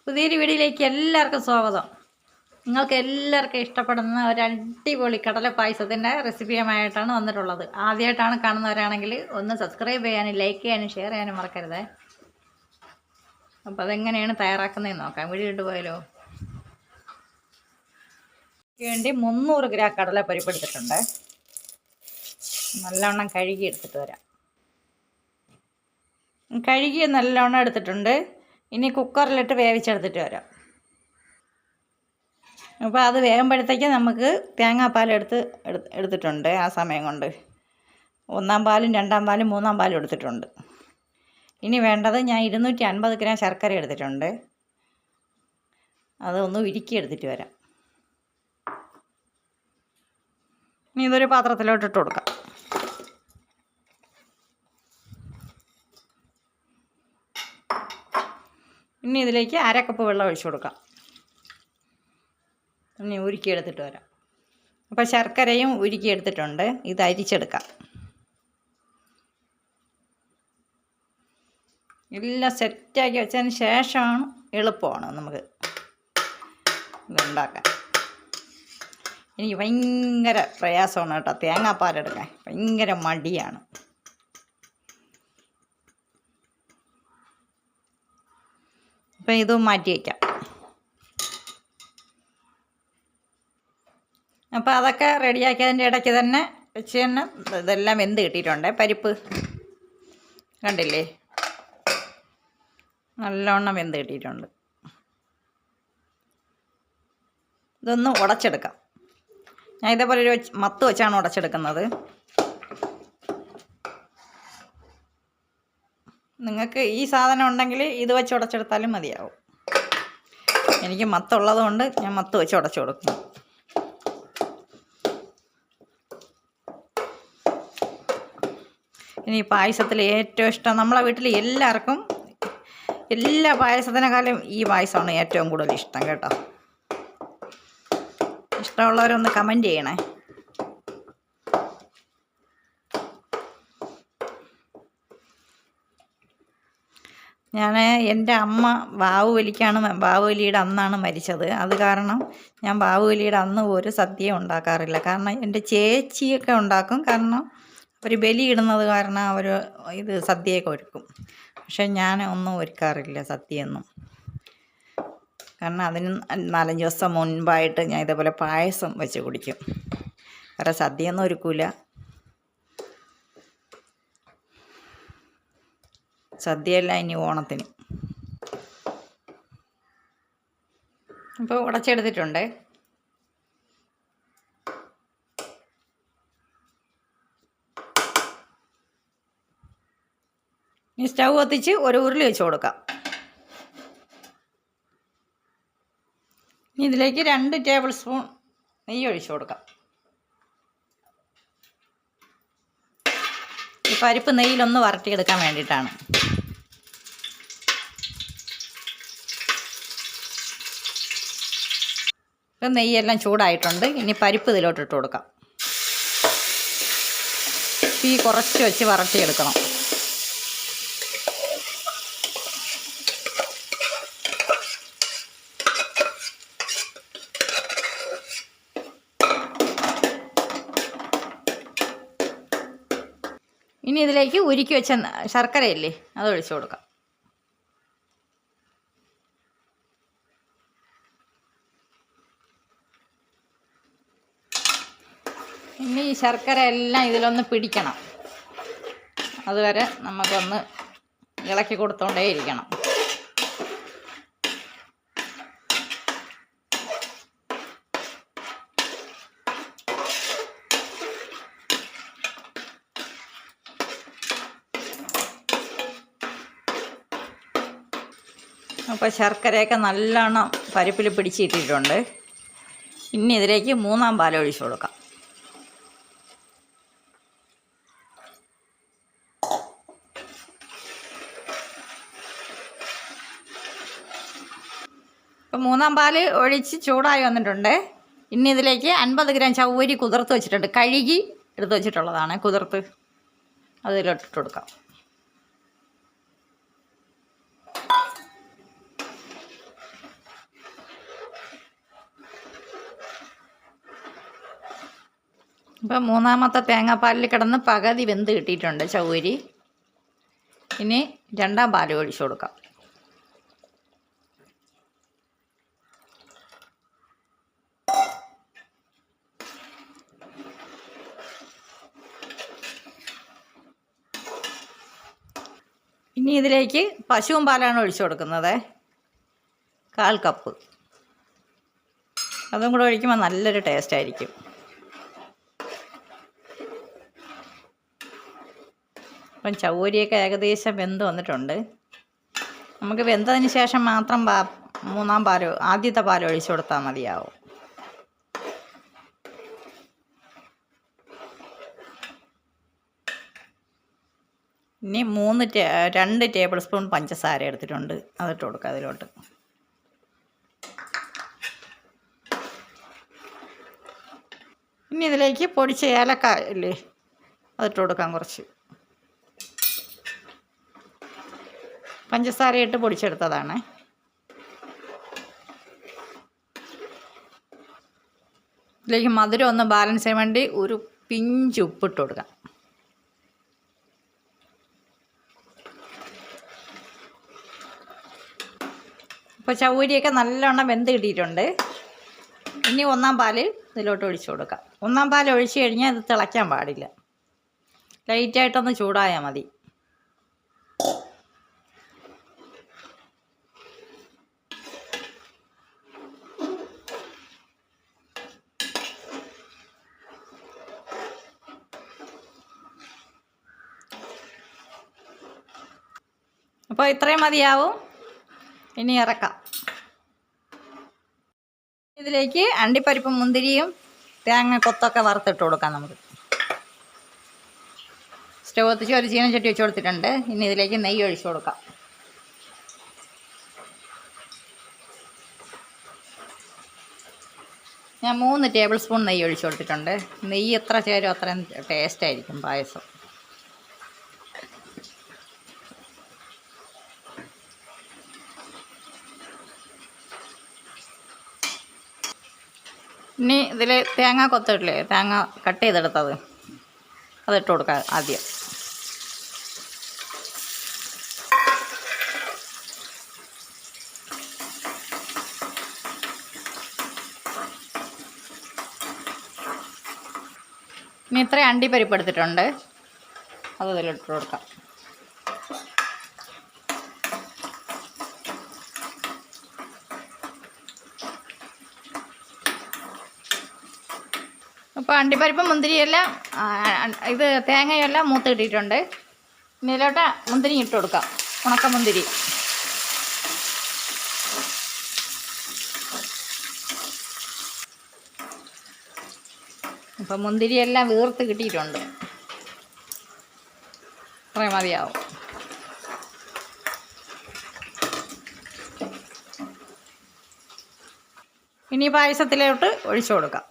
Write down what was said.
പുതിയൊരു വീഡിയോയിലേക്ക് എല്ലാവർക്കും സ്വാഗതം. നിങ്ങൾക്ക് എല്ലാവർക്കും ഇഷ്ടപ്പെടുന്ന ഒരു അടിപൊളി കടല പായസത്തിൻ്റെ റെസിപ്പിയുമായിട്ടാണ് വന്നിട്ടുള്ളത്. ആദ്യമായിട്ടാണ് കാണുന്നവരാണെങ്കിൽ ഒന്ന് സബ്സ്ക്രൈബ് ചെയ്യാനും ലൈക്ക് ചെയ്യാനും ഷെയർ ചെയ്യാനും മറക്കരുത്. അപ്പോൾ അതെങ്ങനെയാണ് തയ്യാറാക്കുന്നതെന്ന് നോക്കാം. വീഡിയോ ഇട്ടുപോയാലോ. വേണ്ടി 300 ഗ്രാം കടല പരിപ്പെടുത്തിട്ടുണ്ട്. നല്ലവണ്ണം കഴുകി എടുത്തിട്ട് വരാം. കഴുകി നല്ലവണ്ണം എടുത്തിട്ടുണ്ട്. ഇനി കുക്കറിലിട്ട് വേവിച്ചെടുത്തിട്ട് വരാം. അപ്പോൾ അത് വേകുമ്പോഴത്തേക്ക് നമുക്ക് തേങ്ങാപ്പാൽ എടുത്തിട്ടുണ്ട്. ആ സമയം കൊണ്ട് 1-ാം പാലും 2-ാം പാലും 3-ാം പാലും എടുത്തിട്ടുണ്ട്. ഇനി വേണ്ടത് ഞാൻ 250 ഗ്രാം ശർക്കര എടുത്തിട്ടുണ്ട്. അതൊന്ന് ഉരുക്കി എടുത്തിട്ട് വരാം. ഇനി ഇതൊരു പാത്രത്തിലോട്ടിട്ട് കൊടുക്കാം. ഇനി ഇതിലേക്ക് 1/2 കപ്പ് വെള്ളം ഒഴിച്ചു കൊടുക്കാം. ഇനി ഉരുക്കിയെടുത്തിട്ട് വരാം. അപ്പോൾ ശർക്കരയും ഉരുക്കിയെടുത്തിട്ടുണ്ട്. ഇത് അരിച്ചെടുക്കാം. എല്ലാം സെറ്റാക്കി വെച്ചതിന് ശേഷമാണ് എളുപ്പമാണ് നമുക്ക് ഇതുണ്ടാക്കാൻ. എനിക്ക് ഭയങ്കര പ്രയാസമാണ് കേട്ടോ തേങ്ങാപ്പാലെടുക്കാൻ. ഭയങ്കര മടിയാണ്. അപ്പം ഇതും മാറ്റി വയ്ക്കാം. അപ്പോൾ അതൊക്കെ റെഡിയാക്കിയതിൻ്റെ ഇടയ്ക്ക് തന്നെ വെച്ച് തന്നെ ഇതെല്ലാം വെന്ത് കിട്ടിയിട്ടുണ്ട്. പരിപ്പ് കണ്ടില്ലേ, നല്ലവണ്ണം വെന്ത് കിട്ടിയിട്ടുണ്ട്. ഇതൊന്ന് ഉടച്ചെടുക്കാം. ഞാൻ ഇതേപോലെ ഒരു മത്ത് വെച്ചാണ് ഉടച്ചെടുക്കുന്നത്. നിങ്ങൾക്ക് ഈ സാധനം ഉണ്ടെങ്കിൽ ഇത് വെച്ച് ഉടച്ചെടുത്താലും മതിയാവും. എനിക്ക് മത്തുള്ളത് കൊണ്ട് ഞാൻ മത്ത് വെച്ച് ഉടച്ചു കൊടുക്കുന്നു. ഇനി പായസത്തിൽ ഏറ്റവും ഇഷ്ടം നമ്മളെ വീട്ടിൽ എല്ലാവർക്കും എല്ലാ പായസത്തിനേക്കാളും ഈ പായസമാണ് ഏറ്റവും കൂടുതൽ ഇഷ്ടം കേട്ടോ. ഇഷ്ടമുള്ളവരൊന്ന് കമൻറ്റ് ചെയ്യണേ. ഞാൻ എൻ്റെ അമ്മ ബാവുബലിയുടെ അന്നാണ് മരിച്ചത്. അത് കാരണം ഞാൻ ബാവുബലിയുടെ അന്ന് ഒരു സദ്യ ഉണ്ടാക്കാറില്ല. കാരണം എൻ്റെ ചേച്ചിയൊക്കെ ഉണ്ടാക്കും. കാരണം അവർ ബലി ഇടുന്നത് കാരണം അവർ ഇത് സദ്യയൊക്കെ ഒരുക്കും. പക്ഷെ ഞാൻ ഒന്നും ഒരുക്കാറില്ല സദ്യയൊന്നും. കാരണം അതിന് 4-5 ദിവസം മുൻപായിട്ട് ഞാൻ ഇതേപോലെ പായസം വെച്ച് കുടിക്കും. വേറെ സദ്യയൊന്നും ഒരുക്കൂല. സദ്യയല്ല ഇനി ഓണത്തിന്. ഇപ്പോൾ ഉടച്ചെടുത്തിട്ടുണ്ട്. ഇനി സ്റ്റൗ കത്തിച്ച് ഒരു ഉരുളി വെച്ച് കൊടുക്കാം. ഇനി ഇതിലേക്ക് 2 ടേബിൾ സ്പൂൺ നെയ്യ് ഒഴിച്ചു കൊടുക്കാം. ഈ പരിപ്പ് നെയ്യിലൊന്ന് വരട്ടിയെടുക്കാൻ വേണ്ടിയിട്ടാണ്. ഇപ്പം നെയ്യെല്ലാം ചൂടായിട്ടുണ്ട്. ഇനി പരിപ്പ് ഇതിലോട്ടിട്ട് കൊടുക്കാം. തീ കുറച്ച് വെച്ച് വരട്ടിയെടുക്കണം. ഇനി ഇതിലേക്ക് ഉരുക്കി വെച്ച ശർക്കരയില്ലേ, അത് ഒഴിച്ചു കൊടുക്കാം. ഇനി ഈ ശർക്കര എല്ലാം ഇതിലൊന്ന് പിടിക്കണം. അതുവരെ നമുക്കൊന്ന് ഇളക്കി കൊടുത്തോണ്ടേ ഇരിക്കണം. അപ്പോൾ ശർക്കരയൊക്കെ നല്ലോണം പരിപ്പിൽ പിടിച്ചിട്ടിട്ടുണ്ട്. ഇനി ഇതിലേക്ക് 3-ാം പാൽ ഒഴിച്ചു കൊടുക്കാം. അപ്പോൾ 3-ാം പാൽ ഒഴിച്ച് ചൂടായി വന്നിട്ടുണ്ട്. ഇനി ഇതിലേക്ക് 50 ഗ്രാം ചവ്വരി കുതിർത്ത് വെച്ചിട്ടുണ്ട്. കഴുകി എടുത്ത് വെച്ചിട്ടുള്ളതാണ് കുതിർത്ത്. അതിലോട്ടിട്ട് കൊടുക്കാം. ഇപ്പം മൂന്നാമത്തെ തേങ്ങാപ്പാലിൽ കിടന്ന് പകുതി വെന്ത് കിട്ടിയിട്ടുണ്ട് ചൗരി. ഇനി രണ്ടാം പാൽ ഒഴിച്ചു കൊടുക്കാം. ഇനി ഇതിലേക്ക് പശുവും പാലാണ് ഒഴിച്ചു കൊടുക്കുന്നത്, 1/4 കപ്പ്. അതും കൂടെ ഒഴിക്കുമ്പോൾ നല്ലൊരു ടേസ്റ്റ് ആയിരിക്കും. അപ്പം ചൗരിയൊക്കെ ഏകദേശം വെന്ത് വന്നിട്ടുണ്ട്. നമുക്ക് വെന്തതിന് ശേഷം മാത്രം മൂന്നാം പാലോ ആദ്യത്തെ പാലോ ഒഴിച്ചു കൊടുത്താൽ മതിയാവും. ഇനി 2 ടേബിൾ സ്പൂൺ പഞ്ചസാര എടുത്തിട്ടുണ്ട്, അതിട്ട് കൊടുക്കുക അതിലോട്ട്. ഇനി ഇതിലേക്ക് പൊടിച്ച ഏലക്ക ഇല്ലേ, അതിട്ട് കൊടുക്കാം കുറച്ച്. പഞ്ചസാരയിട്ട് പൊടിച്ചെടുത്തതാണ്. ഇതിലേക്ക് മധുരം ഒന്ന് ബാലൻസ് ചെയ്യാൻ വേണ്ടി ഒരു പിഞ്ച് ഉപ്പിട്ട് കൊടുക്കാം. ഇപ്പോൾ ചൗരിയൊക്കെ നല്ലവണ്ണം വെന്ത് കിട്ടിയിട്ടുണ്ട്. ഇനി ഒന്നാം പാൽ ഇതിലോട്ട് ഒഴിച്ചു കൊടുക്കാം. ഒന്നാം പാൽ ഒഴിച്ച് കഴിഞ്ഞാൽ ഇത് തിളയ്ക്കാൻ പാടില്ല, ലൈറ്റായിട്ടൊന്ന് ചൂടായാൽ മതി. അപ്പോൾ ഇത്രയും മതിയാവും. ഇനി ഇറക്കാം. ഇതിലേക്ക് അണ്ടിപ്പരിപ്പും മുന്തിരിയും തേങ്ങ കൊത്തൊക്കെ വറുത്തിട്ട് കൊടുക്കാം നമുക്ക്. സ്റ്റവ് കത്തിച്ച് ഒരു ചീനച്ചട്ടി വെച്ച് കൊടുത്തിട്ടുണ്ട്. ഇനി ഇതിലേക്ക് നെയ്യ് ഒഴിച്ചു കൊടുക്കാം. ഞാൻ 3 ടേബിൾ സ്പൂൺ നെയ്യ് ഒഴിച്ചു കൊടുത്തിട്ടുണ്ട്. നെയ്യ് എത്ര ചേരും അത്രയും ടേസ്റ്റായിരിക്കും പായസം. ഇനി ഇതിൽ തേങ്ങ കൊത്തിട്ടില്ലേ, തേങ്ങ കട്ട് ചെയ്തെടുത്തത്, അതിട്ട് കൊടുക്കാം ആദ്യം. ഇനി ഇത്രയും അണ്ടിപ്പരിപ്പ് എടുത്തിട്ടുണ്ട്, അത് ഇതിലിട്ട് കൊടുക്കാം. അപ്പോൾ അണ്ടിപ്പരിപ്പും മുന്തിരിയെല്ലാം ഇത് തേങ്ങയെല്ലാം മൂത്ത് കിട്ടിയിട്ടുണ്ട്. ഇനി ഇതിലോട്ട് മുന്തിരി ഇട്ട് കൊടുക്കാം, ഉണക്കമുന്തിരി. അപ്പം മുന്തിരിയെല്ലാം വീർത്ത് കിട്ടിയിട്ടുണ്ട്. അത്രയും മതിയാവും. ഇനി പായസത്തിലോട്ട് ഒഴിച്ചു കൊടുക്കാം.